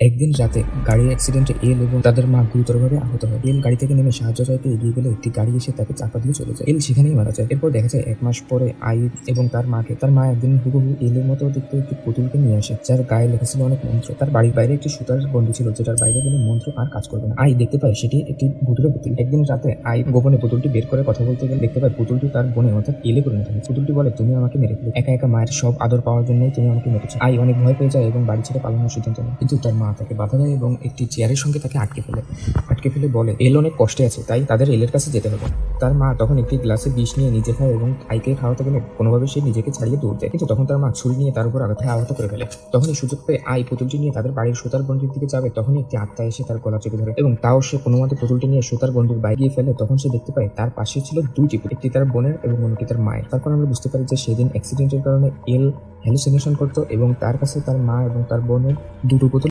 একদিন রাতে গাড়ির অ্যাক্সিডেন্টে এল এবং তাদের মা গুরুতরভাবে আহত হয়। এল গাড়ি থেকে নেমে সাহায্য চাইতে এগিয়ে গেলে একটি গাড়ি এসে তাকে চাপা দিয়ে চলে যায়। এল সেখানেই মারা যায়। এরপর দেখা যায় 1 মাস পরে আই এবং তার মাকে তার মা একদিন হুবহু এলের মতো দেখতে একটি পুতুলকে নিয়ে আসে, যার গায়ে লেখা ছিল অনেক মন্ত্র। তার বাড়ির বাইরে একটি সুতার গন্ডি ছিল, যেটার বাইরে গেলে মন্ত্র আর কাজ করবে না। আই দেখতে পায় সেটি একটি ভুতুড়ে পুতুল। একদিন রাতে আই গোপনে পুতুলটি বের করে কথা বলতে গেলে দেখতে পায় পুতুলটি তার বোনে অর্থাৎ এলে পরিণত হয়। পুতুলটি বলে, তুমি আমাকে মেরে ফেলে, একা একা মায়ের সব আদর পাওয়ার জন্যই তুমি আমাকে মেরেছো। আই অনেক ভয় পেয়ে যায় এবং বাড়ি ছেড়ে পালানোর সিদ্ধান্ত নেয়, কিন্তু তার মা তাকে বাধা দেয় এবং একটি চেয়ারের সঙ্গে তাকে আটকে ফেলে বলে এল অনেক কষ্টে আছে, তাই তাদের এলের কাছে যেতে হবে। তার মা তখন একটি গ্লাসে বিষ নিয়ে নিজে খায় এবং আইকে খাওয়াতে গেলে কোনোভাবে সে নিজেকে ছাড়িয়ে দৌড় দেয়, কিন্তু তখন তার মা ছুরি নিয়ে তার উপর আহত করে ফেলে। তখনই সুযোগ পেয়ে আই পুতুলটি নিয়ে তাদের বাড়ির সুতার গন্ডির দিকে যাবে, তখনই একটি আত্মা এসে তার গলা চেপে ধরে এবং তাও সে কোনো মতে পুতুলটি নিয়ে সুতার গন্ডির বাইরে গিয়ে ফেলে। তখন সে দেখতে পায় তার পাশে ছিল দুইটি পুতুল, একটি তার বোনের এবং অন্যটি তার মায়ের। তারপর আমরা বুঝতে পারি যে সেদিন অ্যাক্সিডেন্টের কারণে এল হ্যালুসিনেশন করতো এবং তার কাছে তার মা এবং তার বোনের দুটো পুতুল